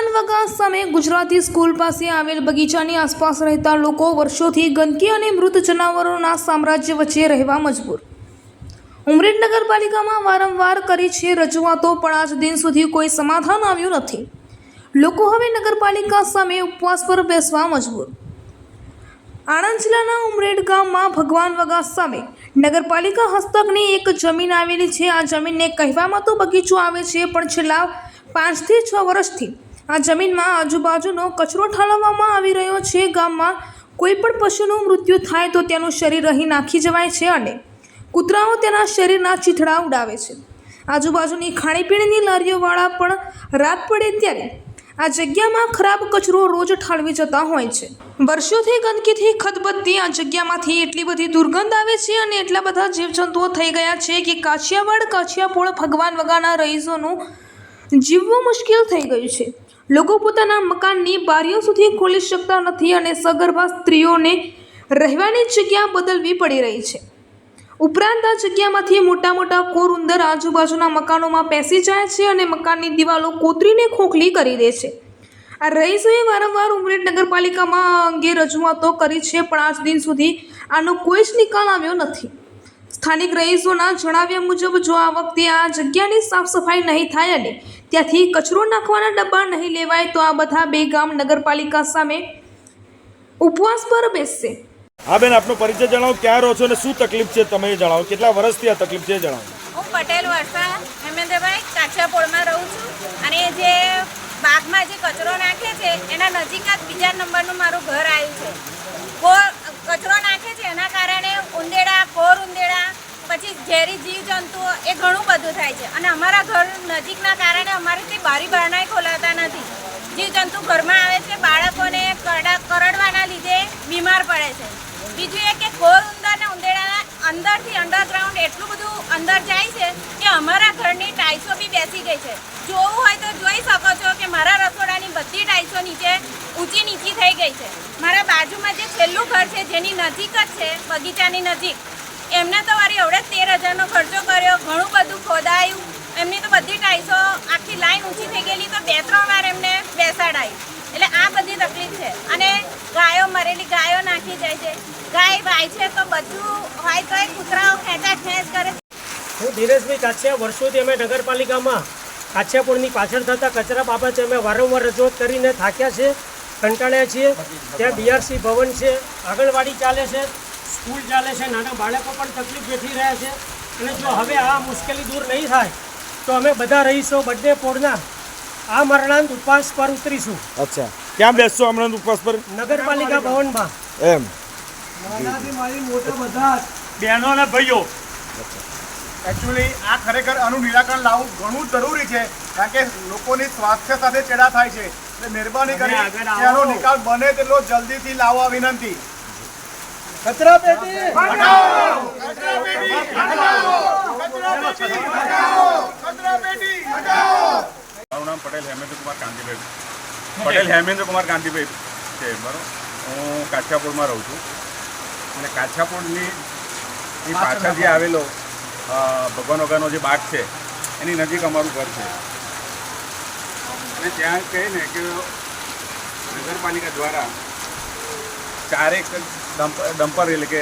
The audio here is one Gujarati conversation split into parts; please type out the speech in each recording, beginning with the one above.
ભગવાન વગા સામે ગુજરાતી સ્કૂલ પાસે આવેલ બગીચાની આસપાસ રહેતા લોકો વર્ષોથી ગંદકી અને મૃત જનાવરોના સામ્રાજ્ય વચ્ચે રહેવા મજબૂર. ઉમરેઠ નગરપાલિકામાં વારંવાર કરી છે રજૂઆતો, પણ આજ દિન સુધી કોઈ સમાધાન આવ્યું નથી. લોકો હવે નગરપાલિકા સામે ઉપવાસ પર બેસવા મજબૂર. આણંદ જિલ્લાના ઉમરેઠ ગામમાં ભગવાન વગા સામે નગરપાલિકા હસ્તકની એક જમીન આવેલી છે. આ જમીનને કહેવામાં તો બગીચો આવે છે, પણ છેલ્લા 5 થી 6 વર્ષથી આ જમીનમાં આજુબાજુનો કચરો ઠાલવવામાં આવી રહ્યો છે. ગામમાં કોઈ પણ પશુનું મૃત્યુ થાય તો તેનું શરીર અહીં નાખી જવાય છે અને કૂતરાઓ તેના શરીરના ચીથડા ઉડાવે છે. આજુબાજુની ખાણીપીણીની લારીઓવાળા પણ રાત પડે ત્યારે આ જગ્યામાં ખરાબ કચરો રોજ ઠાલવી જતા હોય છે. વર્ષોથી ગંદકીથી ખદબદતી આ જગ્યામાંથી એટલી બધી દુર્ગંધ આવે છે અને એટલા બધા જીવજંતુઓ થઈ ગયા છે કે કાછિયાવાડ કાછિયાપોળ ભગવાન વગાના રહીશોનું જીવવું મુશ્કેલ થઈ ગયું છે. લોકો પોતાના મકાનની બારીઓ સુધી ખોલી શકતા નથી અને સગર્ભા સ્ત્રીઓને રહેવાની જગ્યા બદલવી પડી રહી છે. ઉપરાંત આ જગ્યામાંથી મોટા મોટા કોર ઉંદર આજુબાજુના મકાનોમાં પેસી જાય છે અને મકાનની દિવાલો કોતરીને ખોખલી કરી દે છે. આ રહીશોએ વારંવાર ઉમરેઠ નગરપાલિકામાં આ અંગે રજૂઆતો કરી છે, પણ આજ દિન સુધી આનો કોઈ જ નિકાલ આવ્યો નથી. સ્થાનિક રહીશોના જણાવ્યા મુજબ જો આ વખતે આ જગ્યાની સાફ સફાઈ નહીં થાય અને ત્યાંથી કચરો નાખવાના ડબ્બા નહીં લેવાય તો આ બધા બે ગામ નગરપાલિકા સામે ઉપવાસ પર બેસશે. હા બેન, આપનો પરિચય જણાવો, ક્યાં રહો છો અને શું તકલીફ છે તમે જણાવો, કેટલા વર્ષથી આ તકલીફ છે જણાવો. હું પટેલ વર્ષા હેમેન્દ્રભાઈ કાછિયાપોળમાં રહું છું અને જે બાગમાં જે કચરો નાખે છે એના નજીક જ બીજા નંબરનું મારું ઘર આવ્યું છે. કચરો નાખે છે એના કારણે ઉંદેડા, કોર ઉંદેડા, પછી ઝેરી જીવજંતુઓ એ ઘણું બધું થાય છે અને અમારા ઘર નજીકના કારણે અમારે તે બારી બારણાઈ ખોલાતા નથી. જીવજંતુ ઘરમાં આવે છે, બાળકોને કરડવાના લીધે બીમાર પડે છે. બીજું એ કે કોર ઉંદર ને ઉંદેડાના અંદરથી અંડરગ્રાઉન્ડ એટલું બધું અંદર જાય છે કે અમારા ઘરની ટાઈલ્સો બી બેસી ગઈ છે. જોવું હોય તો જોઈ શકો છો કે મારા રસોડાની બધી ટાઈલ્સો નીચે ઊંચી નીચી થઈ ગઈ છે. મારા બાજુમાં જે છેલ્લું ઘર છે જેની નજીક જ છે બગીચાની નજીક, એમને તો વારી એવડે 13,000નો ખર્ચો કર્યો, ઘણું બધું ખોદાયું, એમની તો બધી ટાઈલ્સો આખી લાઈન ઊંચી થઈ ગયેલી તો 2-3 વાર એમને બેસાડાયું. એટલે આ બધી તકલીફ છે અને ગાયો, મરેલી ગાયો નાખી જાય છે. ગાય વાય છે તો બધું હોય તો એ કૂતરાઓ ખેંચાખેંચ કરે છે. હું ધીરેશભાઈ કાછિયા, વર્ષોથી અમે નગરપાલિકામાં કાછિયાપોળની પાછળ થતા કચરા બાબતે અમે વારંવાર રજૂઆત કરીને થાક્યા છે, કંટાળ્યા છીએ. ત્યાં બીઆરસી ભવન છે, આંગણવાડી ચાલે છે, સ્કૂલ ચાલે છે, નાના બાળકો પણ તકલીફ વેઠી રહ્યા છે અને જો હવે આ મુશ્કેલી દૂર નહીં થાય તો અમે બધા રહીશો બર્થડે પોળના આ મરણાંત ઉપવાસ પર ઉતરીશું. અચ્છા, ક્યાં બેસશો હમણાં ઉપવાસ પર? નગરપાલિકા ભવનમાં. એમ નાનાથી મારી મોટા બધા બહેનો અને ભાઈઓ, એકચ્યુઅલી આ ખરેખર આનું નિરાકરણ લાવવું ઘણું જરૂરી છે, કારણ કે લોકોની સ્વાસ્થ્ય સાથે ચેડા થાય છે. એટલે મહેરબાની કરી તેનો નિકાલ બને તેટલો જલ્દીથી લાવવા વિનંતી. કચરા પેટી હટાવો! કચરા પેટી હટાવો! કચરા પેટી હટાવો! કચરા પેટી હટાવો! મારું નામ પટેલ હેમેન્દ્રકુમાર કાંતિભાઈ છે. બરાબર, હું કાછિયાપોળમાં રહું છું અને કાછિયાપોળની પાછળ જે આવેલો ભગવાન વગાનો જે બાગ છે એની નજીક અમારું ઘર છે અને ત્યાં કહે ને કે નગરપાલિકા દ્વારા 4 ડમ્પર એટલે કે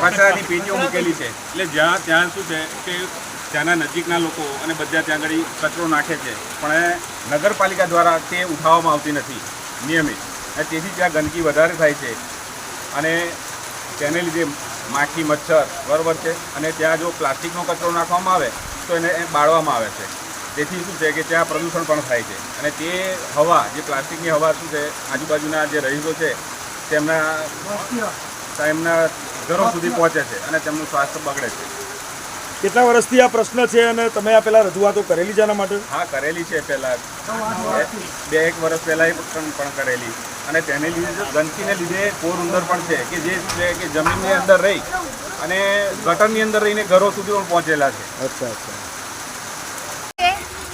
કચરાની પેટીઓ મૂકેલી છે. એટલે ત્યાં શું છે કે ત્યાંના નજીકના લોકો અને બધા ત્યાં આગળ કચરો નાખે છે, પણ નગરપાલિકા દ્વારા તે ઉઠાવવામાં આવતી નથી નિયમિત, અને તેથી ત્યાં ગંદકી વધારે થાય છે અને તેને લીધે માખી, મચ્છર બરાબર છે. અને ત્યાં જો પ્લાસ્ટિકનો કચરો નાખવામાં આવે તો એને બાળવામાં આવે છે. તેથી શું છે કે ત્યાં પ્રદૂષણ પણ થાય છે અને તે હવા, જે પ્લાસ્ટિકની હવા શું છે આજુબાજુના જે રહીશો છે તેમના ઘરો સુધી પહોંચે છે અને તેમનું સ્વાસ્થ્ય બગડે છે. કેટલા વર્ષથી આ પ્રશ્ન છે અને તમે આ પહેલા રજૂઆતો કરેલી છે આના માટે? હા, કરેલી છે. પહેલાં 2-1 વર્ષ પહેલાં પણ કરેલી અને તેને લીધે ગંદકીને લીધે કોર ઉંદર પણ છે કે જે શું છે કે જમીનની અંદર રહી અને ગટરની અંદર રહીને ઘરો સુધી પણ પહોંચેલા છે. અચ્છા અચ્છા.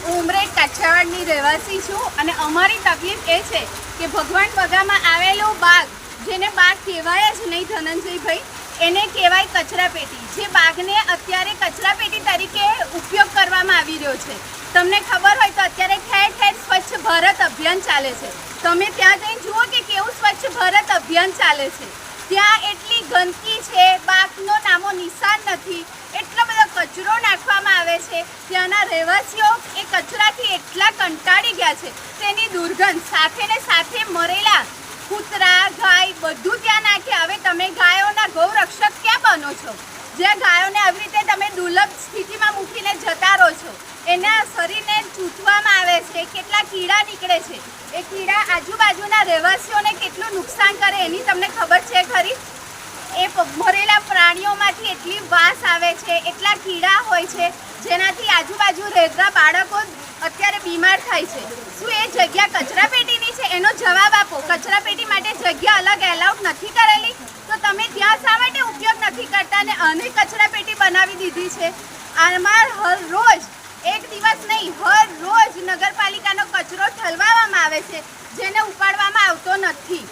હું ઉમરેઠ કાછિયાવાડની રહેવાસી છું અને અમારી તકલીફ એ છે કે ભગવાન વગામાં આવેલો બાગ, જેને બાગ કહેવાય જ નહીં ધનંજયભાઈ, એને કહેવાય કચરાપેટી. જે બાગને અત્યારે કચરાપેટી તરીકે ઉપયોગ કરવામાં આવી રહ્યો છે. તમને ખબર હોય તો અત્યારે ઠેર ઠેર સ્વચ્છ ભારત અભિયાન ચાલે છે. તમે ત્યાં જઈને જુઓ કે કેવું સ્વચ્છ ભારત અભિયાન ચાલે છે. ત્યાં એટલી ગંદકી છે, બાકનો નામો નિશાન નથી, એટલો બધો કચરો નાખવામાં આવે છે. ત્યાંના રહેવાસીઓ એ કચરાથી એટલા કંટાળી ગયા છે, તેની દુર્ગંધ સાથે ને સાથે મરેલા કૂતરા, ગાય બધું ત્યાં નાખે. હવે તમે ગાયોના ગૌરક્ષક ક્યાં બનો છો? જ્યાં ગાયોને આવી રીતે તમે દુર્લભ સ્થિતિમાં મૂકીને જતા રહો છો. એના શરીરને ચૂંટવામાં આવે છે, કેટલા કીડા નીકળે છે. એ કીડા આજુબાજુના રહેવાસીઓને કેટલું નુકસાન કરે એની તમને ખબર છે ખરી? એ મરેલા પ્રાણીઓમાંથી એટલી વાસ આવે છે, એટલા કીડા હોય છે, જેનાથી આજુબાજુ રહેતા બાળકો અત્યારે બીમાર થાય છે. શું એ જગ્યા કચરાપેટીની છે? એનો જવાબ આપો. કચરાપેટી માટે જગ્યા અલગ એલાઉડ નથી કરેલી, તો તમે ત્યાં શા માટે ઉપયોગ નથી કરતા ને આને કચરાપેટી બનાવી દીધી છે? આમાં હર રોજ એક દિવસ નહીં, હર રોજ નગરપાલિકાનો કચરો ઠલવાવામાં આવે છે, જેને ઉપાડવામાં આવતો નથી.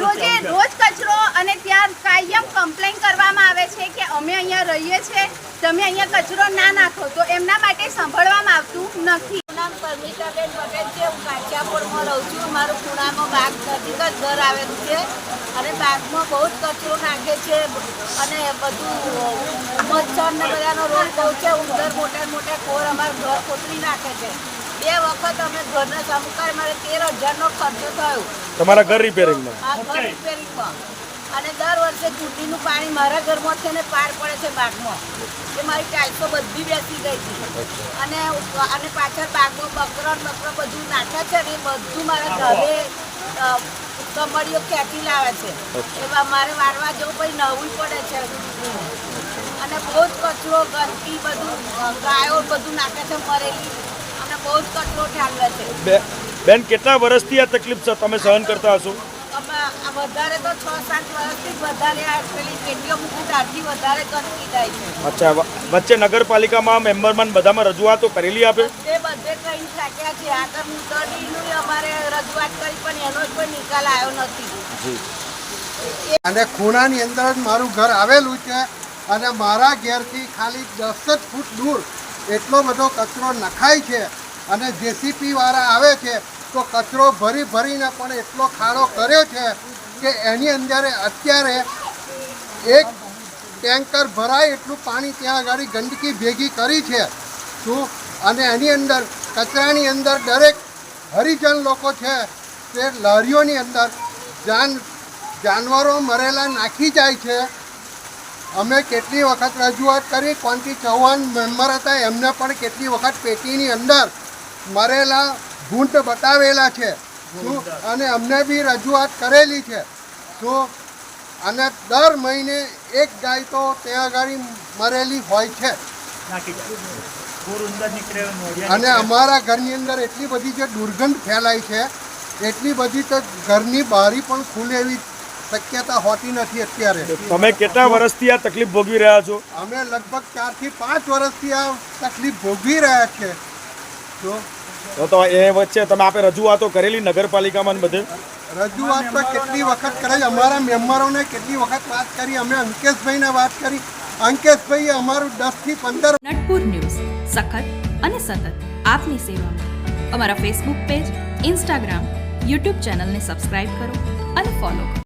રોજે રોજ કચરો, અને ત્યાં કાયમ કમ્પ્લેન કરવામાં આવે છે કે અમે અહીંયા રહીએ છીએ, તમે અહીંયા કચરો ના નાખો, તો એમના માટે સાંભળવામાં આવતું નથી. નામ પરમિતાબેન પટેલ છે. હું કાઠિયાપોળમાં રહું છું. મારું ખૂણામાં બાગ નજીક જ ઘર આવેલું છે, અને બાગમાં બહુ જ કચરો નાખે છે, અને બધું મચ્છર ને બધાનો રોગ બહુ છે. ઉંદર મોટા ખોર અમારું ઘર કોતરી નાખે છે. 2 વખત અમે ઘરના સામુકાર મારે 13,000નો ખર્ચો થયો તમારા ઘર રિપેરિંગમાં? આ ઘર રિપેરિંગમાં. અને દર વર્ષે ચૂંટણીનું પાણી મારા ઘરમાં છે ને પાર પડે છે બાગમાં. એ મારી ટાઈલ્સો બધી બેસી ગઈ હતી, અને પાછળ બાગમાં બકરો બધું નાખે છે ને એ બધું મારા ઘરે કમળીઓ ખેંચી લાવે છે. એવા મારે વારવા જવું પછી નવું પડે છે. અને બહુ જ કચરો, ગંદકી, બધું ગાયો બધું નાખે છે મરેલી, અને બહુ જ કચરો ઠાલવે છે. બેન, કેટલા વર્ષથી આ તકલીફ છે તમે સહન કરતા હશો? વધારે તો 6-7 વર્ષથી વધારે આ પેલી પેટીઓ મૂકી ત્યારથી વધારે ગંદકી જાય છે. અચ્છા, વચ્ચે નગરપાલિકામાં મેમ્બરમાન બધામાં રજૂઆતો કરેલી આપે? બધે કઈ થાક્યા છે. આગળ મુદડીનું અમારે રજૂઆત કરી, પણ એનો જ કોઈ નિકાલ આવ્યો નથી. અને ખૂણાની અંદર જ મારું ઘર આવેલું છે, અને મારા ઘેરથી ખાલી 10 જ ફૂટ દૂર એટલો બધો કચરો નખાય છે. અને જેસીપી વાળા આવે છે તો કચરો ભરીને પણ એટલો ખાડો કર્યો છે કે એની અંદર અત્યારે એક ટેન્કર ભરાય એટલું પાણી ત્યાં આગળ ગંદકી ભેગી કરી છે. શું? અને એની અંદર કચરાની અંદર દરેક હરિજન લોકો છે તે લારીઓની અંદર જાનવરો મરેલા નાખી જાય છે. અમે કેટલી વખત રજૂઆત કરી, કોંતી ચૌહાણ મેમ્બર હતા, એમને પણ કેટલી વખત પેટીની અંદર મરેલા ભૂંડ બતાવેલા છે. શું? અને અમને બી રજૂઆત કરેલી છે. શું? અને દર મહિને એક ગાય તો ત્યાં આગળ મરેલી હોય છે. અને અમારા ઘરની અંદર એટલી બધી જે દુર્ગંધ ફેલાય છે, એટલી બધી તો ઘરની બારી પણ ખુલે એવી શક્યતા હોતી નથી અત્યારે. તમે કેટલા વર્ષથી આ તકલીફ ભોગવી રહ્યા છો? અમે લગભગ 4 થી 5 વર્ષથી આ તકલીફ ભોગવી રહ્યા છે. તો એ વચ્ચે તમે આપે રજૂઆતો કરેલી નગરપાલિકામાં બધે? રજૂઆત તો કેટલી વખત કરેલી, અમારા મેમ્બરોને કેટલી વખત વાત કરી, અમે અંકેશભાઈને વાત કરી. અંકેશભાઈએ અમારું 10 થી 15. નટપુર ન્યૂઝ સખત અને સતત આપની સેવામાં. અમારા ફેસબુક પેજ, ઇન્સ્ટાગ્રામ, યુટ્યુબ ચેનલને સબસ્ક્રાઇબ કરો અને ફોલો કરો.